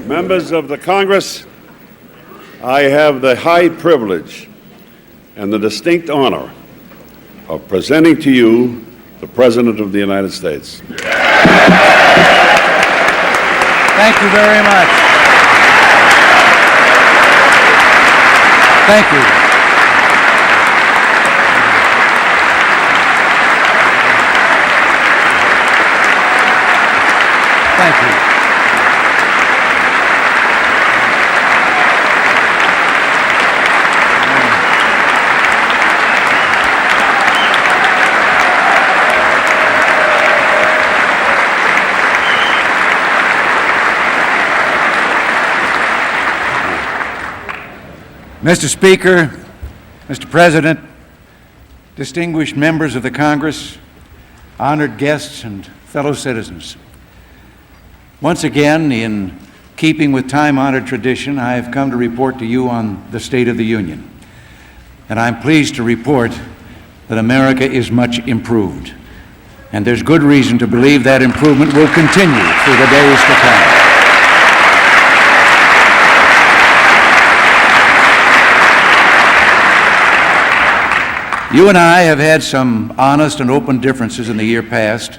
Members of the Congress, I have the high privilege and the distinct honor of presenting to you the President of the United States. Thank you very much. Thank you. Thank you. Mr. Speaker, Mr. President, distinguished members of the Congress, honored guests, and fellow citizens. Once again, in keeping with time-honored tradition, I have come to report to you on the State of the Union. And I'm pleased to report that America is much improved. And there's good reason to believe that improvement will continue through the days to come. You and I have had some honest and open differences in the year past,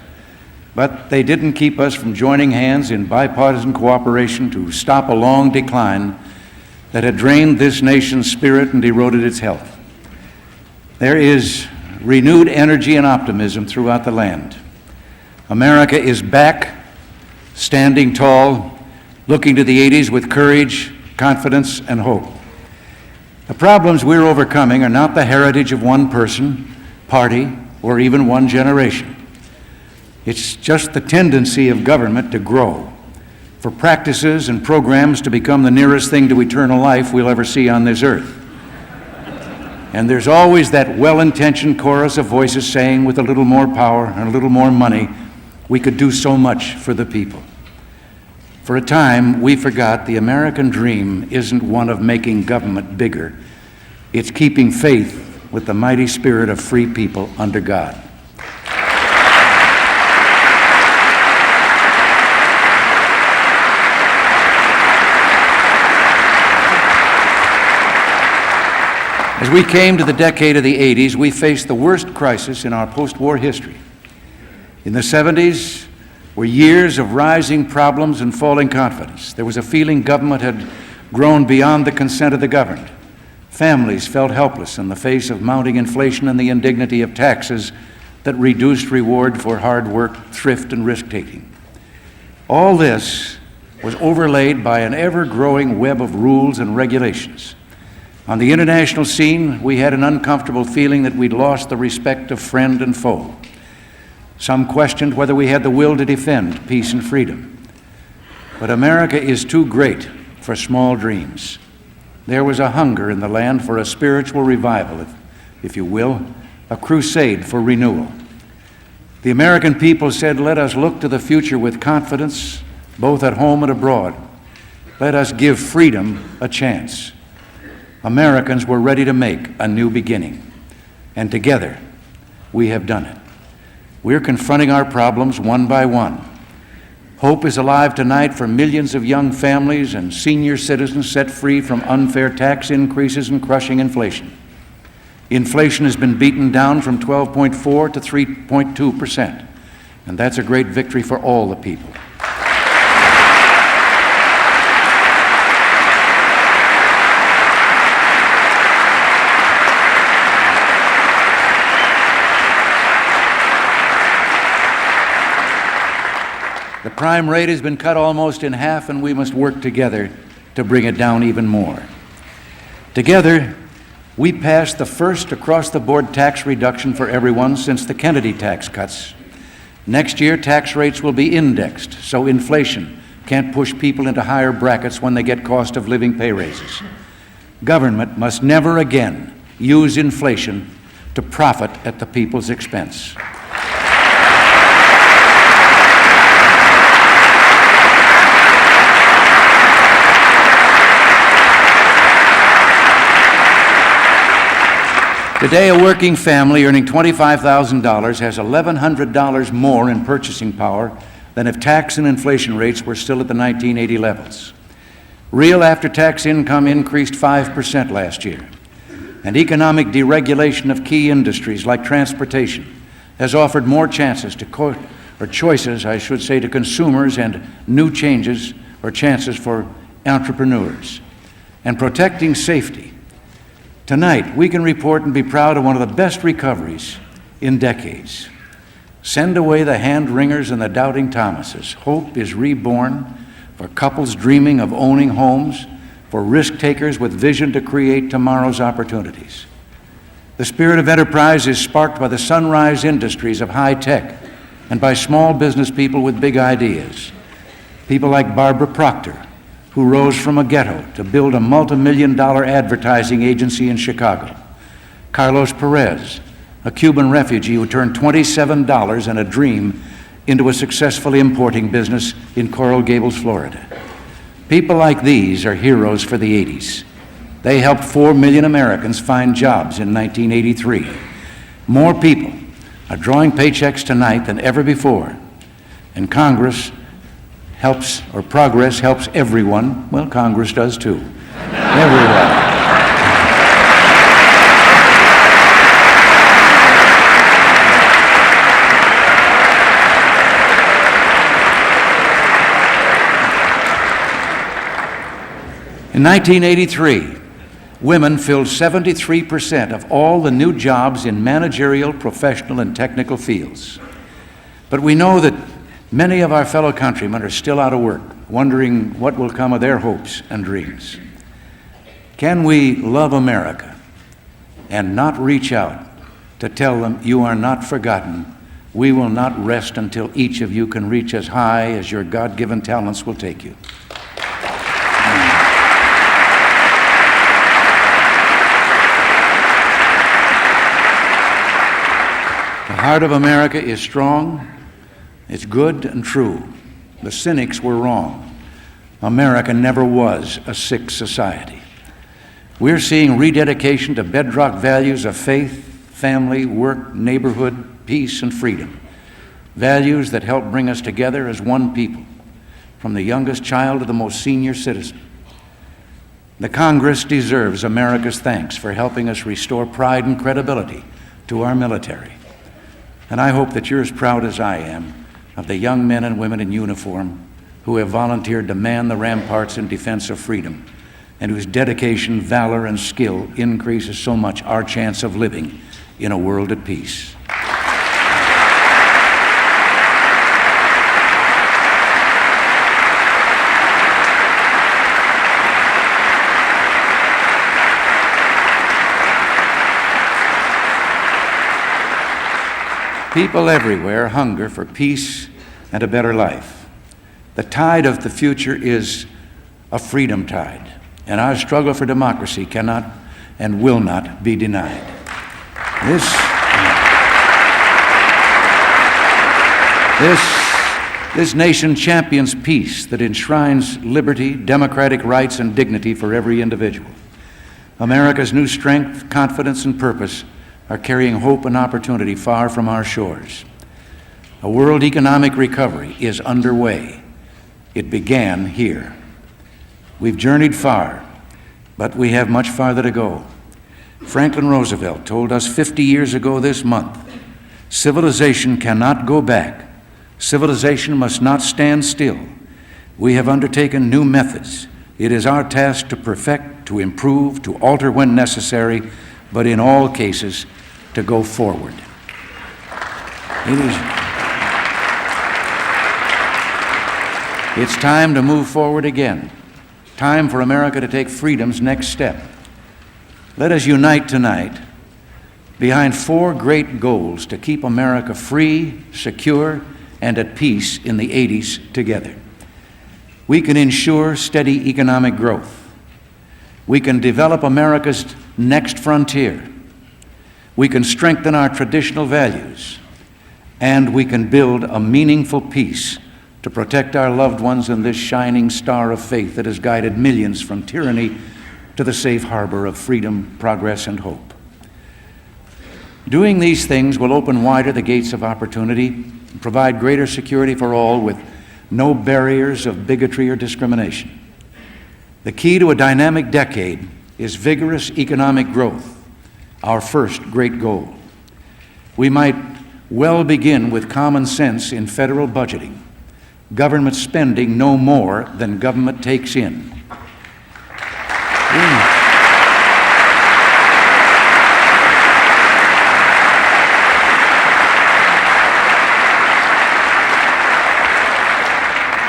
but they didn't keep us from joining hands in bipartisan cooperation to stop a long decline that had drained this nation's spirit and eroded its health. There is renewed energy and optimism throughout the land. America is back, standing tall, looking to the 80s with courage, confidence, and hope. The problems we're overcoming are not the heritage of one person, party, or even one generation. It's just the tendency of government to grow, for practices and programs to become the nearest thing to eternal life we'll ever see on this earth. And there's always that well-intentioned chorus of voices saying, with a little more power and a little more money, we could do so much for the people. For a time, we forgot the American dream isn't one of making government bigger. It's keeping faith with the mighty spirit of free people under God. As we came to the decade of the 80s, we faced the worst crisis in our post-war history. In the 70s were years of rising problems and falling confidence. There was a feeling government had grown beyond the consent of the governed. Families felt helpless in the face of mounting inflation and the indignity of taxes that reduced reward for hard work, thrift, and risk-taking. All this was overlaid by an ever-growing web of rules and regulations. On the international scene, we had an uncomfortable feeling that we'd lost the respect of friend and foe. Some questioned whether we had the will to defend peace and freedom. But America is too great for small dreams. There was a hunger in the land for a spiritual revival, if you will, a crusade for renewal. The American people said, let us look to the future with confidence, both at home and abroad. Let us give freedom a chance. Americans were ready to make a new beginning, and together we have done it. We're confronting our problems one by one. Hope is alive tonight for millions of young families and senior citizens set free from unfair tax increases and crushing inflation. Inflation has been beaten down from 12.4 to 3.2%, and that's a great victory for all the people. The prime rate has been cut almost in half, and we must work together to bring it down even more. Together, we passed the first across-the-board tax reduction for everyone since the Kennedy tax cuts. Next year, tax rates will be indexed, so inflation can't push people into higher brackets when they get cost of living pay raises. Government must never again use inflation to profit at the people's expense. Today, a working family earning $25,000 has $1,100 more in purchasing power than if tax and inflation rates were still at the 1980 levels. Real after-tax income increased 5% last year, and economic deregulation of key industries like transportation has offered more chances to choices, I should say, to consumers and new changes or chances for entrepreneurs. And protecting safety. Tonight, we can report and be proud of one of the best recoveries in decades. Send away the hand-wringers and the doubting Thomases. Hope is reborn for couples dreaming of owning homes, for risk-takers with vision to create tomorrow's opportunities. The spirit of enterprise is sparked by the sunrise industries of high tech and by small business people with big ideas. People like Barbara Proctor, who rose from a ghetto to build a multi-million-dollar advertising agency in Chicago. Carlos Perez, a Cuban refugee who turned $27 and a dream into a successfully importing business in Coral Gables, Florida. People like these are heroes for the 80s. They helped 4 million Americans find jobs in 1983. More people are drawing paychecks tonight than ever before, and Congress helps, or progress helps everyone. Well, Congress does too. Everyone. In 1983, women filled 73% of all the new jobs in managerial, professional, and technical fields. But we know that many of our fellow countrymen are still out of work, wondering what will come of their hopes and dreams. Can we love America and not reach out to tell them, you are not forgotten? We will not rest until each of you can reach as high as your God-given talents will take you. The heart of America is strong, it's good and true. The cynics were wrong. America never was a sick society. We're seeing rededication to bedrock values of faith, family, work, neighborhood, peace, and freedom. Values that help bring us together as one people, from the youngest child to the most senior citizen. The Congress deserves America's thanks for helping us restore pride and credibility to our military. And I hope that you're as proud as I am of the young men and women in uniform who have volunteered to man the ramparts in defense of freedom, and whose dedication, valor, and skill increases so much our chance of living in a world at peace. People everywhere hunger for peace and a better life. The tide of the future is a freedom tide, and our struggle for democracy cannot and will not be denied. This nation champions peace that enshrines liberty, democratic rights, and dignity for every individual. America's new strength, confidence, and purpose are carrying hope and opportunity far from our shores. A world economic recovery is underway. It began here. We've journeyed far, but we have much farther to go. Franklin Roosevelt told us 50 years ago this month, civilization cannot go back. Civilization must not stand still. We have undertaken new methods. It is our task to perfect, to improve, to alter when necessary, but in all cases, to go forward. It's time to move forward again. Time for America to take freedom's next step. Let us unite tonight behind 4 great goals to keep America free, secure, and at peace in the 80s together. We can ensure steady economic growth. We can develop America's next frontier. We can strengthen our traditional values, and we can build a meaningful peace to protect our loved ones in this shining star of faith that has guided millions from tyranny to the safe harbor of freedom, progress, and hope. Doing these things will open wider the gates of opportunity and provide greater security for all with no barriers of bigotry or discrimination. The key to a dynamic decade is vigorous economic growth, our first great goal. We might well begin with common sense in federal budgeting, government spending no more than government takes in.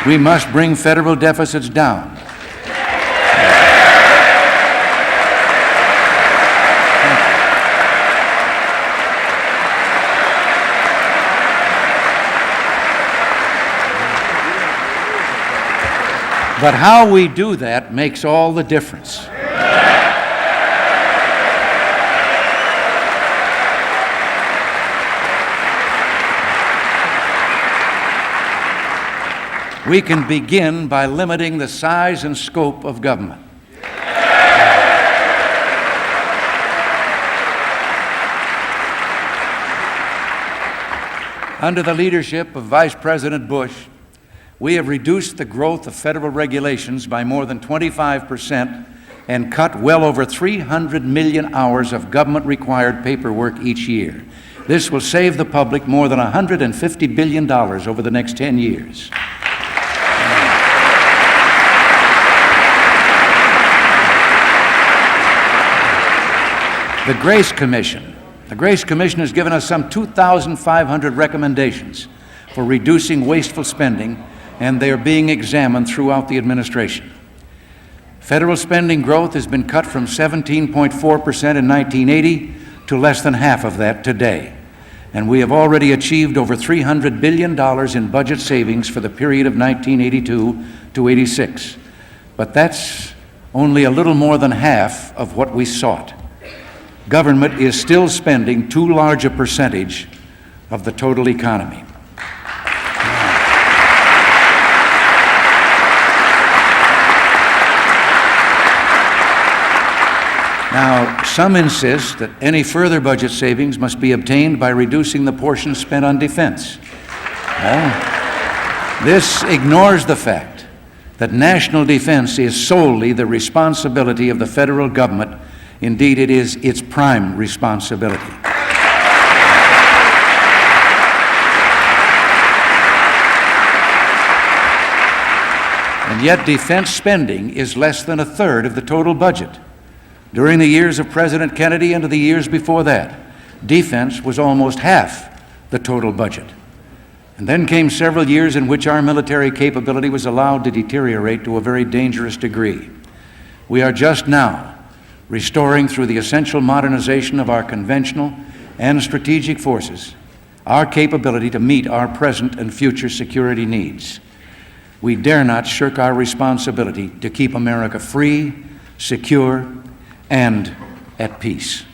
We must bring federal deficits down. But how we do that makes all the difference. We can begin by limiting the size and scope of government. Under the leadership of Vice President Bush, we have reduced the growth of federal regulations by more than 25% and cut well over 300 million hours of government-required paperwork each year. This will save the public more than $150 billion over the next 10 years. The Grace Commission has given us some 2,500 recommendations for reducing wasteful spending, and they are being examined throughout the administration. Federal spending growth has been cut from 17.4% in 1980 to less than half of that today, and we have already achieved over $300 billion in budget savings for the period of 1982 to 86. But that's only a little more than half of what we sought. Government is still spending too large a percentage of the total economy. Now, some insist that any further budget savings must be obtained by reducing the portion spent on defense. Well, this ignores the fact that national defense is solely the responsibility of the federal government. Indeed, it is its prime responsibility. And yet, defense spending is less than a third of the total budget. During the years of President Kennedy and the years before that, defense was almost half the total budget. And then came several years in which our military capability was allowed to deteriorate to a very dangerous degree. We are just now restoring, through the essential modernization of our conventional and strategic forces, our capability to meet our present and future security needs. We dare not shirk our responsibility to keep America free, secure, and at peace.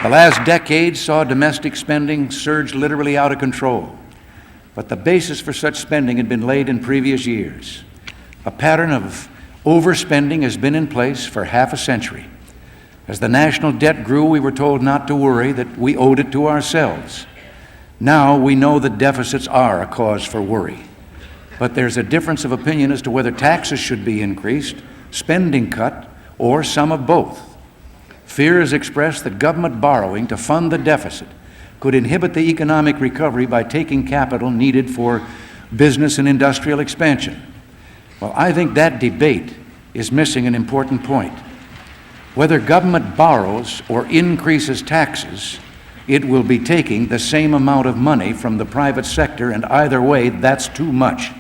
The last decade saw domestic spending surge literally out of control, but the basis for such spending had been laid in previous years. A pattern of overspending has been in place for half a century. As the national debt grew, we were told not to worry, that we owed it to ourselves. Now we know that deficits are a cause for worry, but there's a difference of opinion as to whether taxes should be increased, spending cut, or some of both. Fear is expressed that government borrowing to fund the deficit could inhibit the economic recovery by taking capital needed for business and industrial expansion. Well, I think that debate is missing an important point. Whether government borrows or increases taxes, it will be taking the same amount of money from the private sector, and either way, that's too much.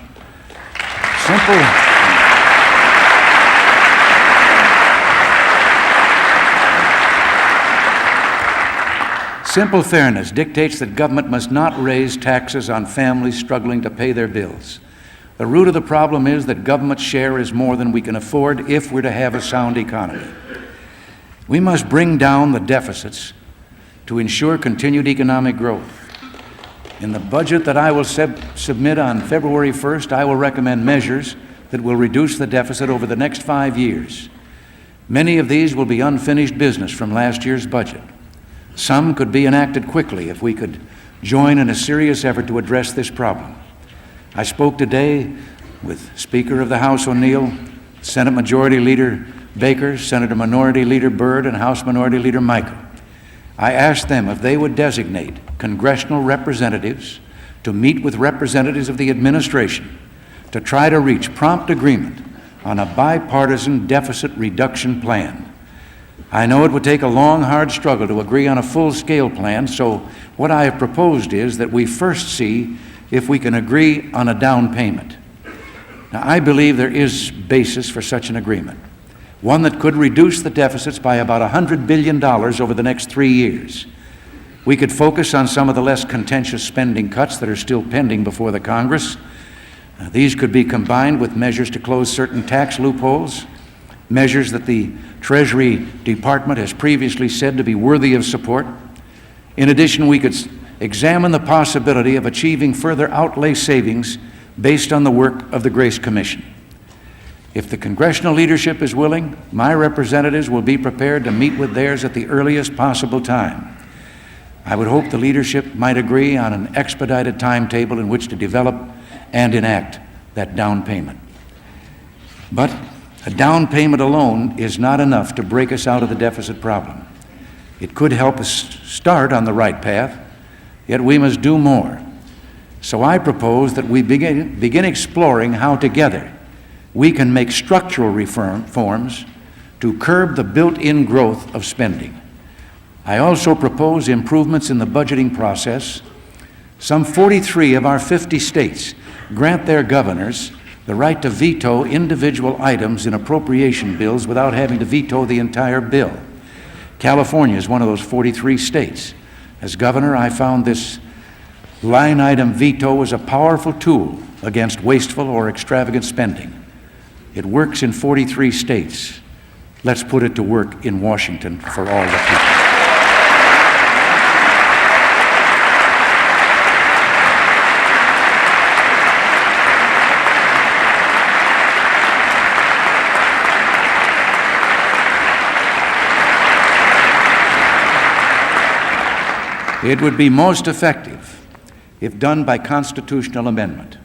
Simple fairness dictates that government must not raise taxes on families struggling to pay their bills. The root of the problem is that government's share is more than we can afford if we're to have a sound economy. We must bring down the deficits to ensure continued economic growth. In the budget that I will submit on February 1st, I will recommend measures that will reduce the deficit over the next 5 years. Many of these will be unfinished business from last year's budget. Some could be enacted quickly if we could join in a serious effort to address this problem. I spoke today with Speaker of the House O'Neill, Senate Majority Leader Baker, Senator Minority Leader Byrd, and House Minority Leader Michael. I asked them if they would designate congressional representatives to meet with representatives of the administration to try to reach prompt agreement on a bipartisan deficit reduction plan. I know it would take a long, hard struggle to agree on a full-scale plan, so what I have proposed is that we first see if we can agree on a down payment. Now, I believe there is basis for such an agreement, one that could reduce the deficits by about $100 billion over the next 3 years. We could focus on some of the less contentious spending cuts that are still pending before the Congress. These could be combined with measures to close certain tax loopholes, measures that the Treasury Department has previously said to be worthy of support. In addition, we could examine the possibility of achieving further outlay savings based on the work of the Grace Commission. If the congressional leadership is willing, my representatives will be prepared to meet with theirs at the earliest possible time. I would hope the leadership might agree on an expedited timetable in which to develop and enact that down payment. But a down payment alone is not enough to break us out of the deficit problem. It could help us start on the right path, yet we must do more. So I propose that we begin exploring how together we can make structural reforms to curb the built-in growth of spending. I also propose improvements in the budgeting process. Some 43 of our 50 states grant their governors the right to veto individual items in appropriation bills without having to veto the entire bill. California is one of those 43 states. As governor, I found this line item veto was a powerful tool against wasteful or extravagant spending. It works in 43 states. Let's put it to work in Washington for all the people. It would be most effective if done by constitutional amendment.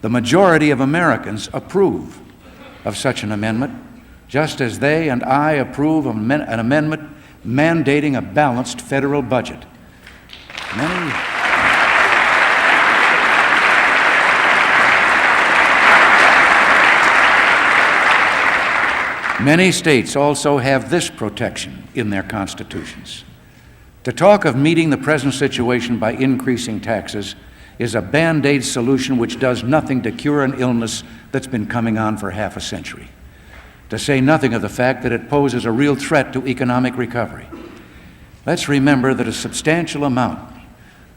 The majority of Americans approve of such an amendment, just as they and I approve of an amendment mandating a balanced federal budget. Many states also have this protection in their constitutions. To talk of meeting the present situation by increasing taxes is a Band-Aid solution which does nothing to cure an illness that's been coming on for half a century, to say nothing of the fact that it poses a real threat to economic recovery. Let's remember that a substantial amount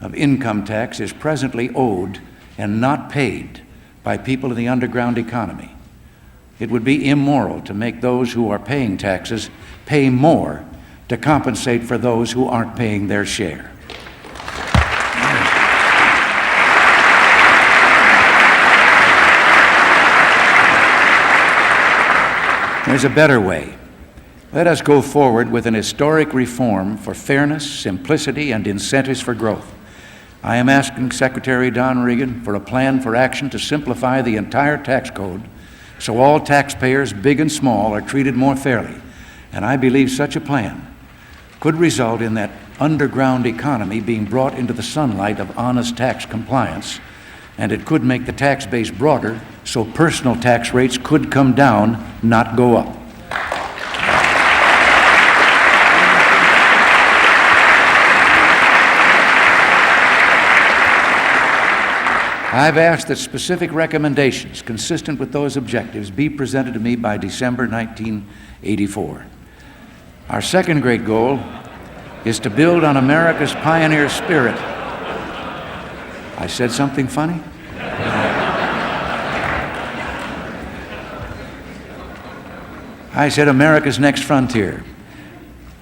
of income tax is presently owed and not paid by people in the underground economy. It would be immoral to make those who are paying taxes pay more to compensate for those who aren't paying their share. There's a better way. Let us go forward with an historic reform for fairness, simplicity, and incentives for growth. I am asking Secretary Don Reagan for a plan for action to simplify the entire tax code so all taxpayers, big and small, are treated more fairly. And I believe such a plan could result in that underground economy being brought into the sunlight of honest tax compliance, and it could make the tax base broader so personal tax rates could come down, not go up. I've asked that specific recommendations consistent with those objectives be presented to me by December 1984. Our second great goal is to build on America's pioneer spirit. I said something funny? I said America's next frontier,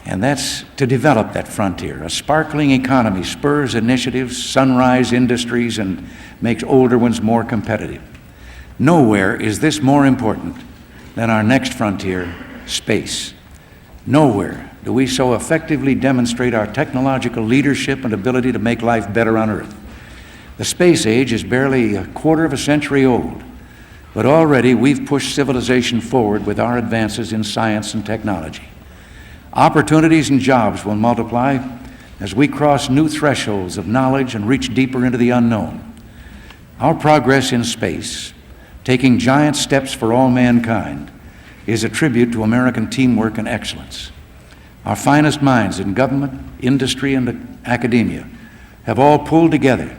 and that's to develop that frontier. A sparkling economy spurs initiatives, sunrise industries, and makes older ones more competitive. Nowhere is this more important than our next frontier, space. Nowhere do we so effectively demonstrate our technological leadership and ability to make life better on Earth. The space age is barely a quarter of a century old, but already we've pushed civilization forward with our advances in science and technology. Opportunities and jobs will multiply as we cross new thresholds of knowledge and reach deeper into the unknown. Our progress in space, taking giant steps for all mankind, is a tribute to American teamwork and excellence. Our finest minds in government, industry, and academia have all pulled together,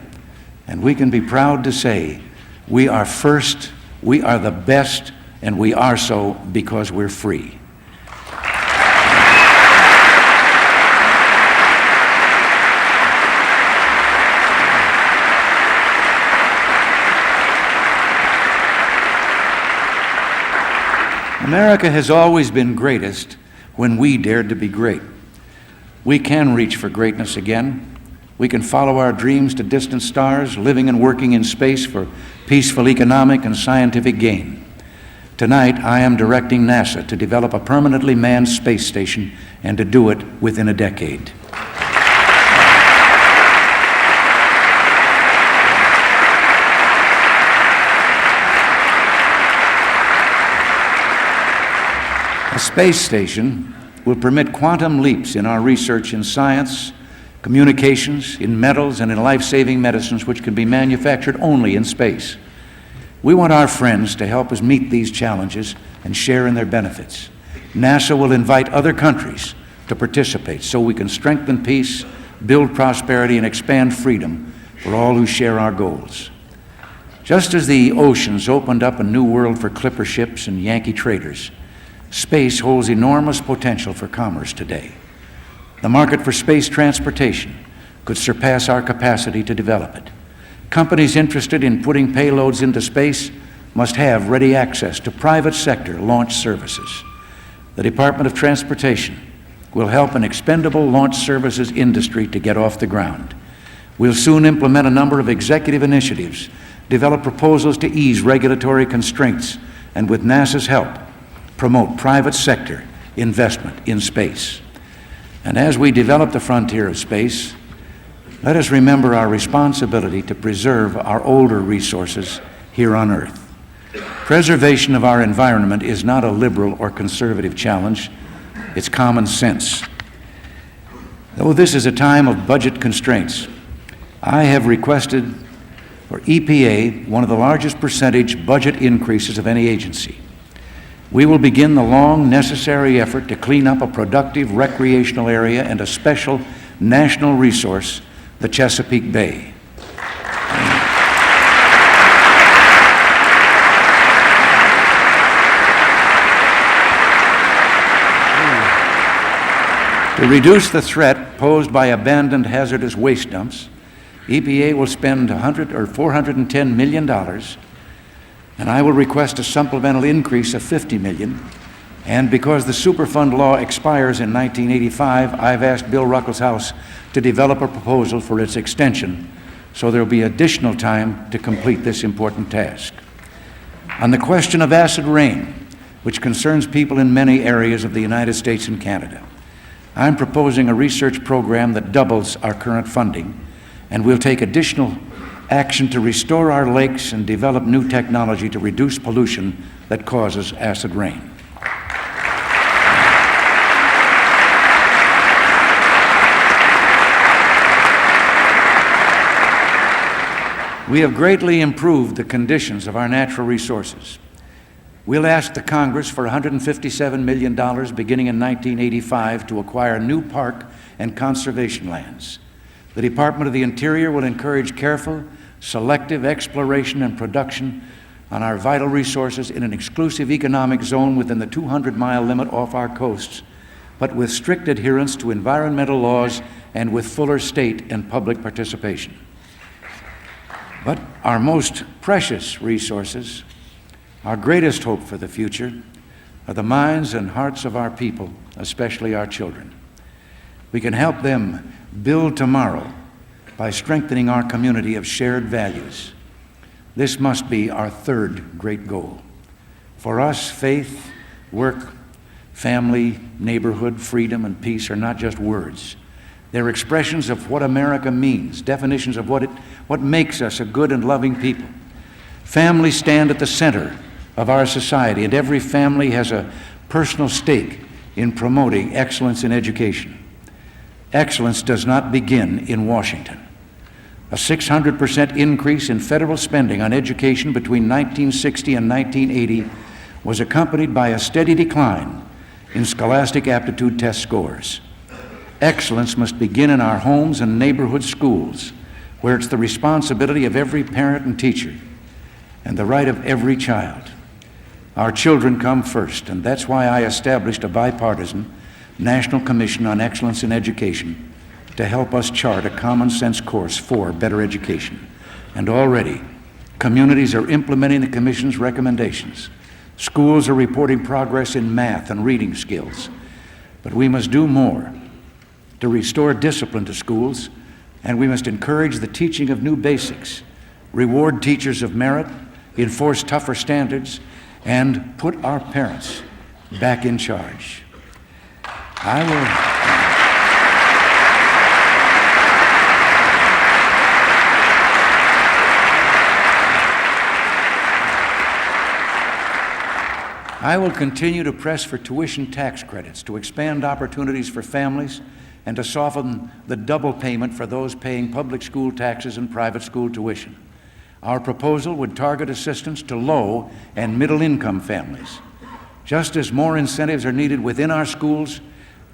and we can be proud to say we are first, we are the best, and we are so because we're free. America has always been greatest when we dared to be great. We can reach for greatness again. We can follow our dreams to distant stars, living and working in space for peaceful economic and scientific gain. Tonight, I am directing NASA to develop a permanently manned space station and to do it within a decade. A space station will permit quantum leaps in our research in science, communications, in metals, and in life-saving medicines which can be manufactured only in space. We want our friends to help us meet these challenges and share in their benefits. NASA will invite other countries to participate so we can strengthen peace, build prosperity, and expand freedom for all who share our goals. Just as the oceans opened up a new world for clipper ships and Yankee traders, space holds enormous potential for commerce today. The market for space transportation could surpass our capacity to develop it. Companies interested in putting payloads into space must have ready access to private sector launch services. The Department of Transportation will help an expendable launch services industry to get off the ground. We'll soon implement a number of executive initiatives, develop proposals to ease regulatory constraints, and with NASA's help, promote private sector investment in space. And as we develop the frontier of space, let us remember our responsibility to preserve our older resources here on Earth. Preservation of our environment is not a liberal or conservative challenge, it's common sense. Though this is a time of budget constraints, I have requested for EPA one of the largest percentage budget increases of any agency. We will begin the long, necessary effort to clean up a productive recreational area and a special national resource, the Chesapeake Bay. To reduce the threat posed by abandoned hazardous waste dumps, EPA will spend $410 million, and I will request a supplemental increase of $50 million. And because the Superfund law expires in 1985, I've asked Bill Ruckelshaus to develop a proposal for its extension, so there will be additional time to complete this important task. On the question of acid rain, which concerns people in many areas of the United States and Canada, I'm proposing a research program that doubles our current funding, and we'll take additional action to restore our lakes and develop new technology to reduce pollution that causes acid rain. We have greatly improved the conditions of our natural resources. We'll ask the Congress for $157 million beginning in 1985 to acquire new park and conservation lands. The Department of the Interior will encourage careful, selective exploration and production on our vital resources in an exclusive economic zone within the 200-mile limit off our coasts, but with strict adherence to environmental laws and with fuller state and public participation. But our most precious resources, our greatest hope for the future, are the minds and hearts of our people, especially our children. We can help them build tomorrow by strengthening our community of shared values. This must be our third great goal. For us, faith, work, family, neighborhood, freedom, and peace are not just words. They're expressions of what America means, definitions of what makes us a good and loving people. Families stand at the center of our society, and every family has a personal stake in promoting excellence in education. Excellence does not begin in Washington. A 600% increase in federal spending on education between 1960 and 1980 was accompanied by a steady decline in scholastic aptitude test scores. Excellence must begin in our homes and neighborhood schools, where it's the responsibility of every parent and teacher and the right of every child. Our children come first, and that's why I established a bipartisan National Commission on Excellence in Education to help us chart a common sense course for better education. And already, communities are implementing the Commission's recommendations. Schools are reporting progress in math and reading skills. But we must do more to restore discipline to schools, and we must encourage the teaching of new basics, reward teachers of merit, enforce tougher standards, and put our parents back in charge. I will continue to press for tuition tax credits, to expand opportunities for families, and to soften the double payment for those paying public school taxes and private school tuition. Our proposal would target assistance to low and middle income families. Just as more incentives are needed within our schools,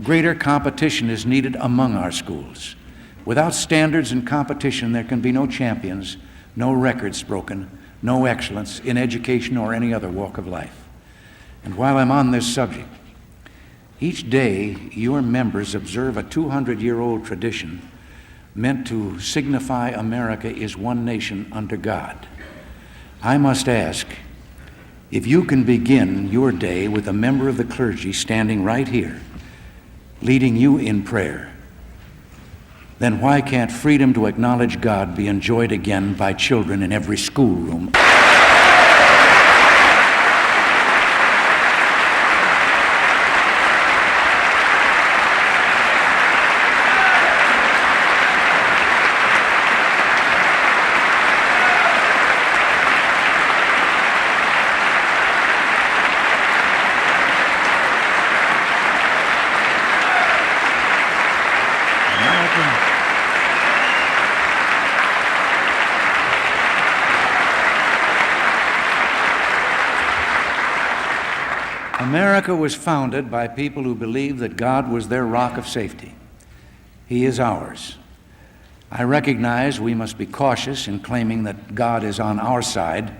greater competition is needed among our schools. Without standards and competition, there can be no champions, no records broken, no excellence in education or any other walk of life. And while I'm on this subject, each day your members observe a 200-year-old tradition meant to signify America is one nation under God. I must ask, if you can begin your day with a member of the clergy standing right here, leading you in prayer, then why can't freedom to acknowledge God be enjoyed again by children in every schoolroom? America was founded by people who believed that God was their rock of safety. He is ours. I recognize we must be cautious in claiming that God is on our side,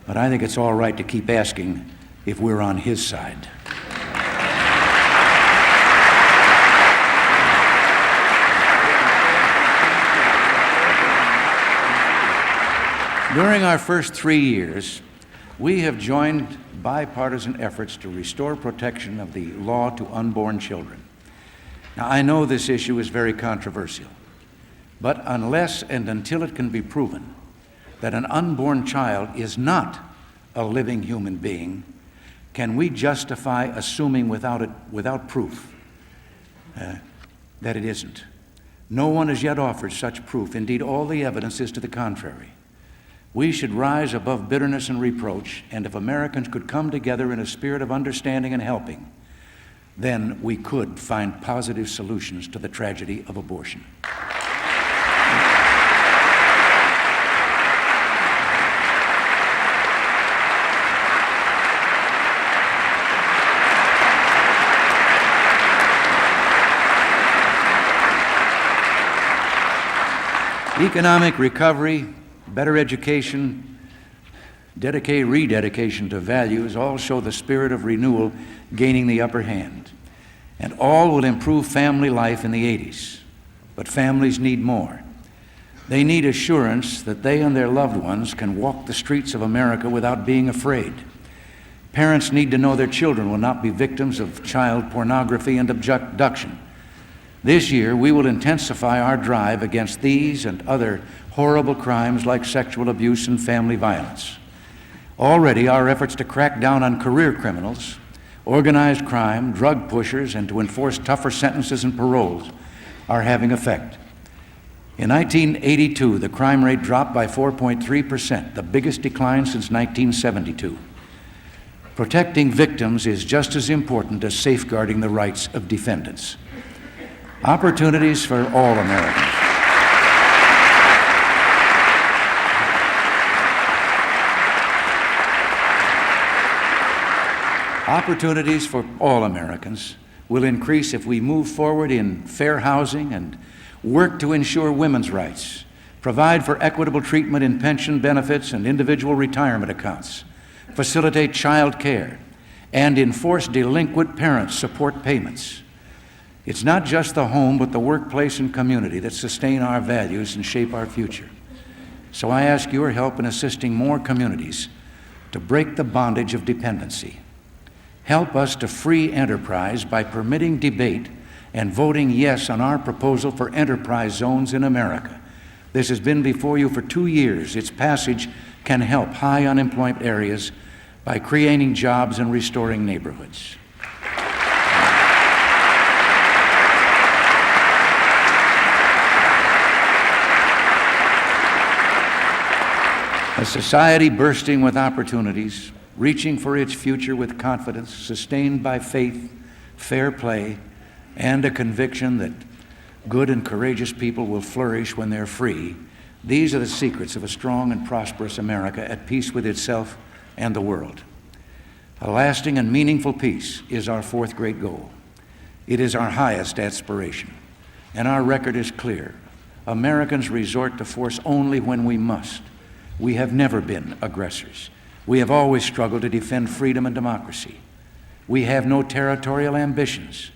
but I think it's all right to keep asking if we're on His side. During our first 3 years, we have joined bipartisan efforts to restore protection of the law to unborn children. Now, I know this issue is very controversial, but unless and until it can be proven that an unborn child is not a living human being, can we justify assuming without proof that it isn't? No one has yet offered such proof. Indeed, all the evidence is to the contrary. We should rise above bitterness and reproach, and if Americans could come together in a spirit of understanding and helping, then we could find positive solutions to the tragedy of abortion. Economic recovery, better education, rededication to values all show the spirit of renewal gaining the upper hand. And all will improve family life in the 80s. But families need more. They need assurance that they and their loved ones can walk the streets of America without being afraid. Parents need to know their children will not be victims of child pornography and abduction. This year, we will intensify our drive against these and other horrible crimes like sexual abuse and family violence. Already, our efforts to crack down on career criminals, organized crime, drug pushers, and to enforce tougher sentences and paroles are having effect. In 1982, the crime rate dropped by 4.3%, the biggest decline since 1972. Protecting victims is just as important as safeguarding the rights of defendants. Opportunities for all Americans. Opportunities for all Americans will increase if we move forward in fair housing and work to ensure women's rights, provide for equitable treatment in pension benefits and individual retirement accounts, facilitate child care, and enforce delinquent parent support payments. It's not just the home, but the workplace and community that sustain our values and shape our future. So I ask your help in assisting more communities to break the bondage of dependency. Help us to free enterprise by permitting debate and voting yes on our proposal for enterprise zones in America. This has been before you for 2 years. Its passage can help high unemployment areas by creating jobs and restoring neighborhoods. A society bursting with opportunities, reaching for its future with confidence, sustained by faith, fair play, and a conviction that good and courageous people will flourish when they're free. These are the secrets of a strong and prosperous America at peace with itself and the world. A lasting and meaningful peace is our fourth great goal. It is our highest aspiration, and our record is clear. Americans resort to force only when we must. We have never been aggressors. We have always struggled to defend freedom and democracy. We have no territorial ambitions.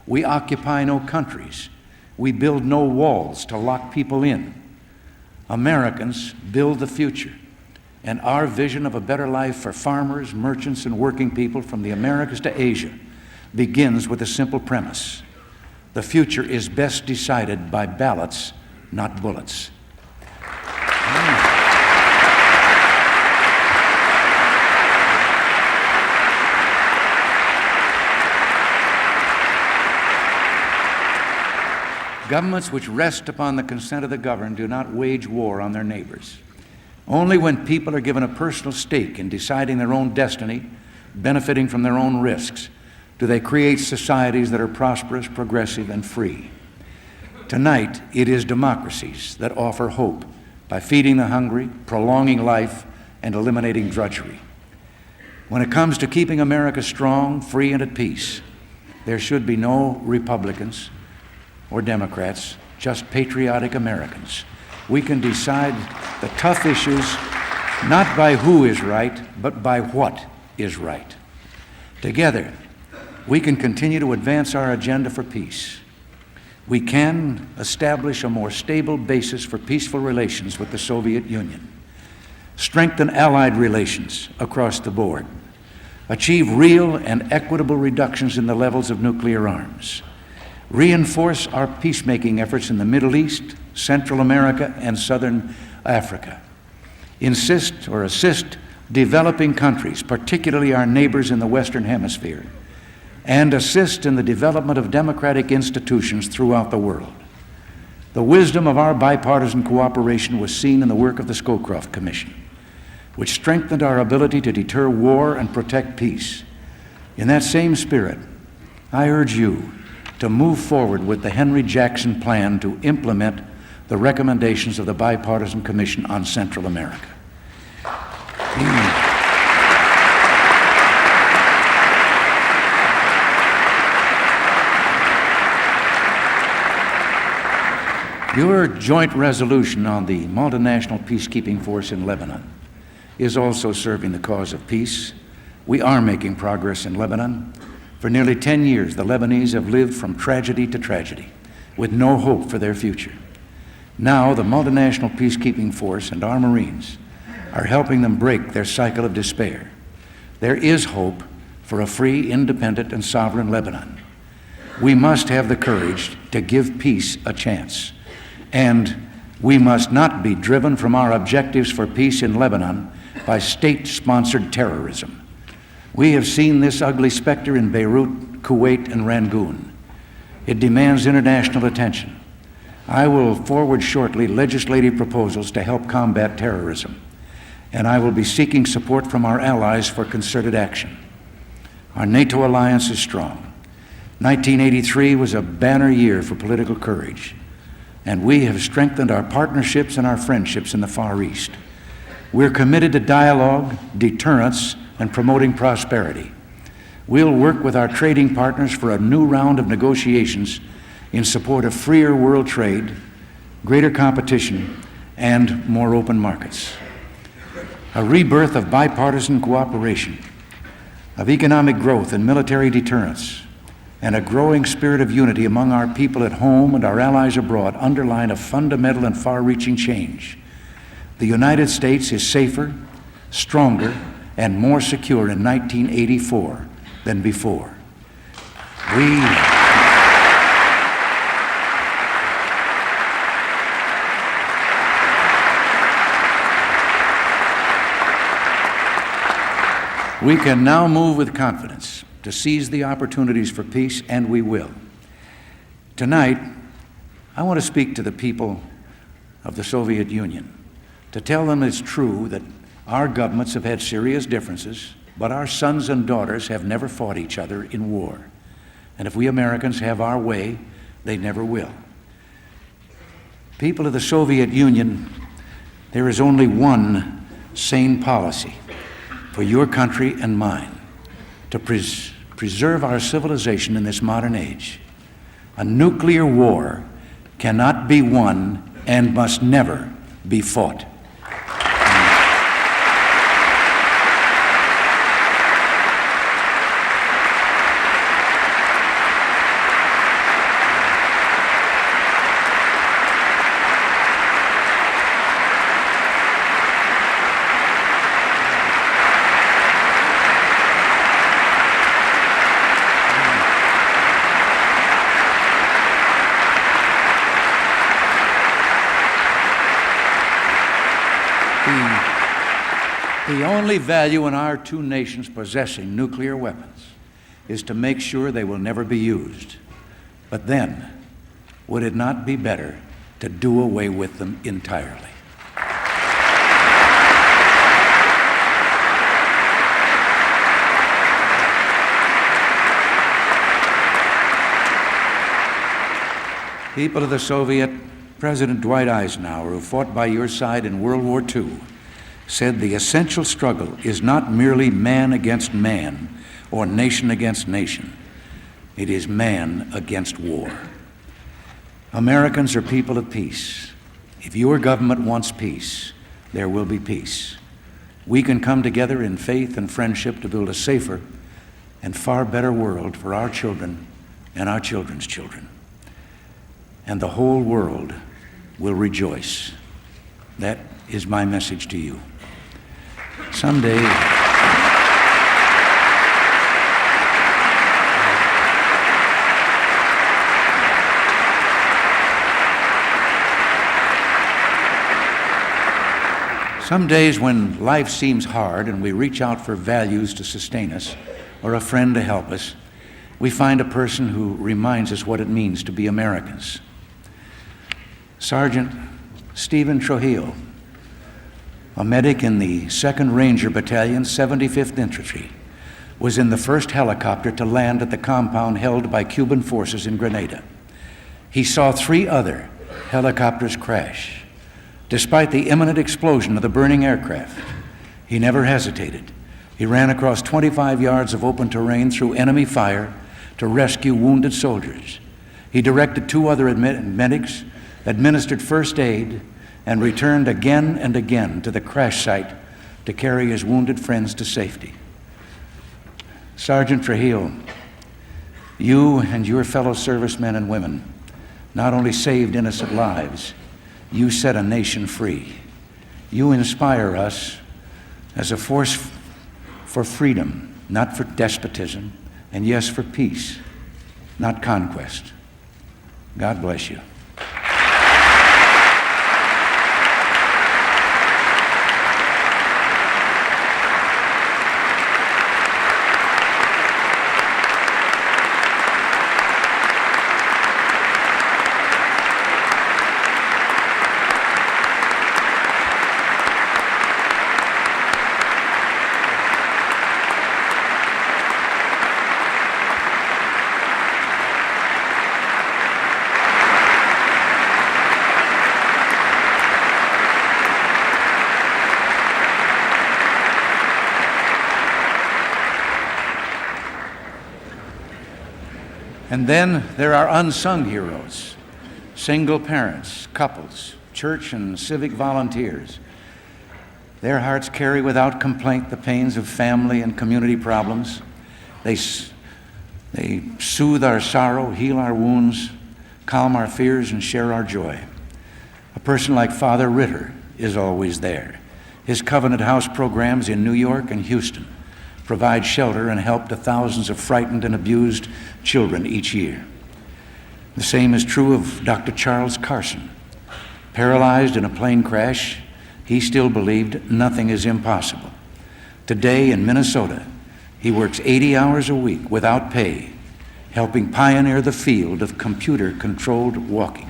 We occupy no countries. We build no walls to lock people in. Americans build the future, and our vision of a better life for farmers, merchants, and working people from the Americas to Asia begins with a simple premise. The future is best decided by ballots, not bullets. Governments which rest upon the consent of the governed do not wage war on their neighbors. Only when people are given a personal stake in deciding their own destiny, benefiting from their own risks, do they create societies that are prosperous, progressive, and free. Tonight, it is democracies that offer hope by feeding the hungry, prolonging life, and eliminating drudgery. When it comes to keeping America strong, free, and at peace, there should be no Republicans or Democrats, just patriotic Americans. We can decide the tough issues not by who is right, but by what is right. Together, we can continue to advance our agenda for peace. We can establish a more stable basis for peaceful relations with the Soviet Union, strengthen allied relations across the board, achieve real and equitable reductions in the levels of nuclear arms, reinforce our peacemaking efforts in the Middle East, Central America, and Southern Africa, assist developing countries, particularly our neighbors in the Western Hemisphere, and assist in the development of democratic institutions throughout the world. The wisdom of our bipartisan cooperation was seen in the work of the Scowcroft Commission, which strengthened our ability to deter war and protect peace. In that same spirit, I urge you to move forward with the Henry Jackson Plan to implement the recommendations of the Bipartisan Commission on Central America. Your joint resolution on the multinational peacekeeping force in Lebanon is also serving the cause of peace. We are making progress in Lebanon. For nearly 10 years, the Lebanese have lived from tragedy to tragedy with no hope for their future. Now, the multinational peacekeeping force and our Marines are helping them break their cycle of despair. There is hope for a free, independent, and sovereign Lebanon. we must have the courage to give peace a chance. And we must not be driven from our objectives for peace in Lebanon by state-sponsored terrorism. We have seen this ugly specter in Beirut, Kuwait, and Rangoon. It demands international attention. I will forward shortly legislative proposals to help combat terrorism, and I will be seeking support from our allies for concerted action. Our NATO alliance is strong. 1983 was a banner year for political courage, and we have strengthened our partnerships and our friendships in the Far East. We're committed to dialogue, deterrence, and promoting prosperity. We'll work with our trading partners for a new round of negotiations in support of freer world trade, greater competition, and more open markets. A rebirth of bipartisan cooperation, of economic growth and military deterrence, and a growing spirit of unity among our people at home and our allies abroad underline a fundamental and far-reaching change. The United States is safer, stronger, and more secure in 1984 than before. We can now move with confidence to seize the opportunities for peace, and we will. Tonight, I want to speak to the people of the Soviet Union, to tell them it's true that our governments have had serious differences, but our sons and daughters have never fought each other in war. And if we Americans have our way, they never will. People of the Soviet Union, there is only one sane policy for your country and mine, to preserve our civilization in this modern age. A nuclear war cannot be won and must never be fought. The only value in our two nations possessing nuclear weapons is to make sure they will never be used. But then, would it not be better to do away with them entirely? People of the Soviet, President Dwight Eisenhower, who fought by your side in World War II, said the essential struggle is not merely man against man or nation against nation. It is man against war. Americans are people of peace. If your government wants peace, there will be peace. We can come together in faith and friendship to build a safer and far better world for our children and our children's children. And the whole world will rejoice. That is my message to you. Someday, some days when life seems hard and we reach out for values to sustain us or a friend to help us, we find a person who reminds us what it means to be Americans. Sergeant Stephen Trujillo, a medic in the 2nd Ranger Battalion, 75th Infantry, was in the first helicopter to land at the compound held by Cuban forces in Grenada. He saw 3 other helicopters crash. Despite the imminent explosion of the burning aircraft, he never hesitated. He ran across 25 yards of open terrain through enemy fire to rescue wounded soldiers. He directed 2 other medics, administered first aid, and returned again and again to the crash site to carry his wounded friends to safety. Sergeant Trujillo, you and your fellow servicemen and women not only saved innocent lives, you set a nation free. You inspire us as a force for freedom, not for despotism, and yes, for peace. not conquest. God bless you. And then there are unsung heroes, single parents, couples, church and civic volunteers. Their hearts carry without complaint the pains of family and community problems. They soothe our sorrow, heal our wounds, calm our fears, and share our joy. A person like Father Ritter is always there. His Covenant House programs in New York and Houston provide shelter and help to thousands of frightened and abused children each year. The same is true of Dr. Charles Carson. Paralyzed in a plane crash, he still believed nothing is impossible. Today in Minnesota, he works 80 hours a week without pay, helping pioneer the field of computer-controlled walking.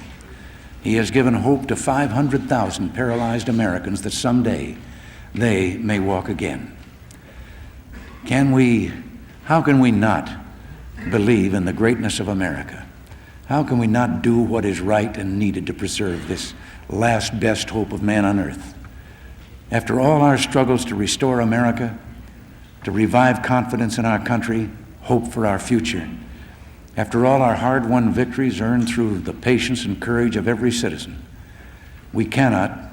He has given hope to 500,000 paralyzed Americans that someday they may walk again. How can we not believe in the greatness of America? How can we not do what is right and needed to preserve this last best hope of man on earth? After all our struggles to restore America, to revive confidence in our country, hope for our future, after all our hard-won victories earned through the patience and courage of every citizen, we cannot,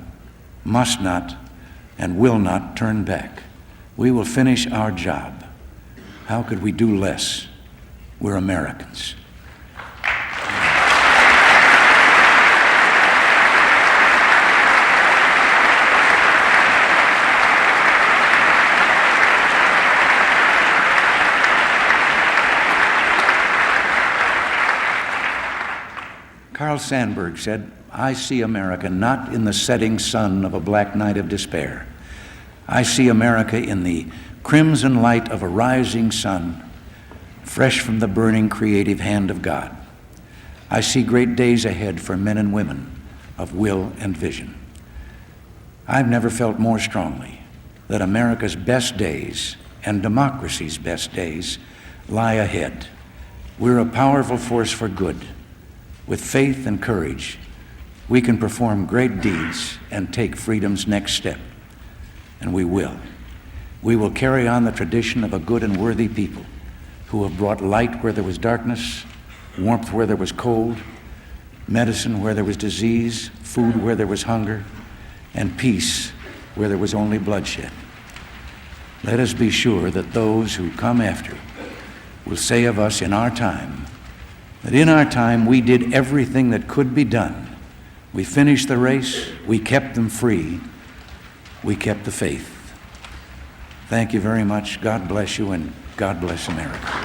must not, and will not turn back. We will finish our job. How could we do less? We're Americans. Carl Sandburg said, "I see America not in the setting sun of a black night of despair. I see America in the crimson light of a rising sun, fresh from the burning creative hand of God. I see great days ahead for men and women of will and vision. I've never felt more strongly that America's best days and democracy's best days lie ahead. We're a powerful force for good. With faith and courage, we can perform great deeds and take freedom's next step. And we will. We will carry on the tradition of a good and worthy people who have brought light where there was darkness, warmth where there was cold, medicine where there was disease, food where there was hunger, and peace where there was only bloodshed. Let us be sure that those who come after will say of us in our time, that in our time we did everything that could be done. We finished the race, we kept them free, we kept the faith. Thank you very much. God bless you, and God bless America."